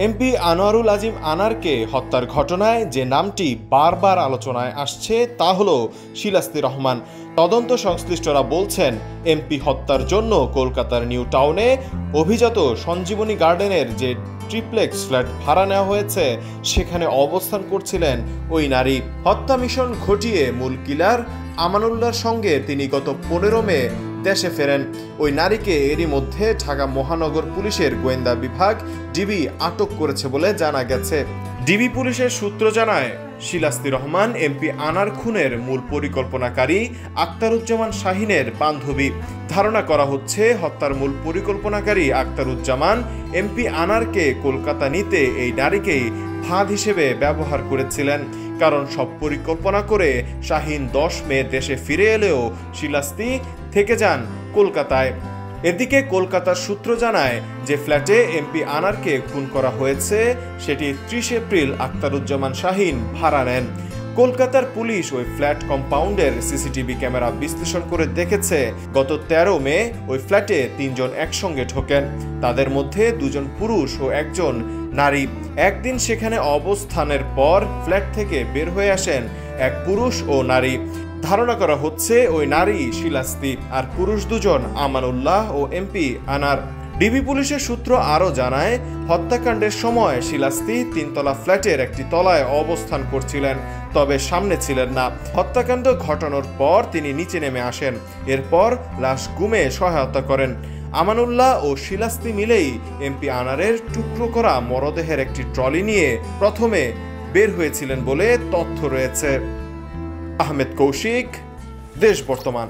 MP Anwarul Azim আনারকে হত্যার ঘটনায় যে নামটি বারবার আলোচনায় আসছে তা হলো শিলাস্তি রহমান। তদন্ত সংশ্লিষ্টরা বলছেন, এমপি হত্যার জন্য কলকাতার নিউ টাউনে অভিজাত সঞ্জীবনী গার্ডেনের যে ট্রিপ্লেক্স ফ্ল্যাট ভাড়া নেওয়া হয়েছে সেখানে অবস্থান করছিলেন ওই নারী। হত্যা মিশন ঘটিয়ে মূল কিলার আমানুল্লাহর সঙ্গে তিনি গত 15 মে দেশে ফেরেন। ওই নারীকে এরই মধ্যে ঢাকা মহানগর পুলিশের গোয়েন্দা বিভাগ ডিবি আটক করেছে বলে জানা গেছে। ডিবি পুলিশের সূত্র জানায়, শিলাস্তি রহমান এমপি আনার খুনের মূল পরিকল্পনাকারী আক্তারুজ্জামান শাহিনের বান্ধবী। ধারণা করা হচ্ছে হত্যার মূল পরিকল্পনাকারী আক্তারুজ্জামান এমপি আনারকে কলকাতা নিতে এই নারীকেই ফাঁদ হিসেবে ব্যবহার করেছিলেন। কারণ সব পরিকল্পনা করে শাহিন 10 মে দেশে ফিরে এলেও শিলাস্তি থেকে যান কলকাতায়। এদিকে কলকাতার সূত্র জানায় যে ফ্ল্যাটে এমপি আনারকে খুন করা হয়েছে সেটি 30 এপ্রিল আক্তারুজ্জামান শাহিন ভাড়া নেন। কলকাতার পুলিশ ওই ফ্ল্যাট কম্পাউন্ডের সিসিটিভি ক্যামেরা বিশ্লেষণ করে দেখেছে গত 13 মে ওই ফ্ল্যাটে 3 জন একসঙ্গে ঢোকেন। তাদের মধ্যে 2 জন পুরুষ ও 1 জন নারী। একদিন সেখানে অবস্থানের পর ফ্ল্যাট থেকে বের হয়ে আসেন এক পুরুষ ও নারী। ধারণা করা হচ্ছে ওই নারী শিলাস্তি আর পুরুষ 2 জন আমানুল্লাহ ও এমপি আনার। ডিবি পুলিশের সূত্র আরও জানায়, হত্যাকাণ্ডের সময় শিলাস্তি 3 তলা ফ্ল্যাটের একটি তলায় অবস্থান করছিলেন, তবে সামনে ছিলেন না। হত্যাকাণ্ড ঘটানোর পর তিনি নিচে নেমে আসেন, এরপর লাশ গুমে সহায়তা করেন। আমানুল্লাহ ও শিলাস্তি মিলেই এমপি আনারের টুকরো করা মরদেহের একটি ট্রলি নিয়ে প্রথমে বের হয়েছিলেন বলে তথ্য রয়েছে। আহমেদ কৌশিক, দেশ বর্তমান।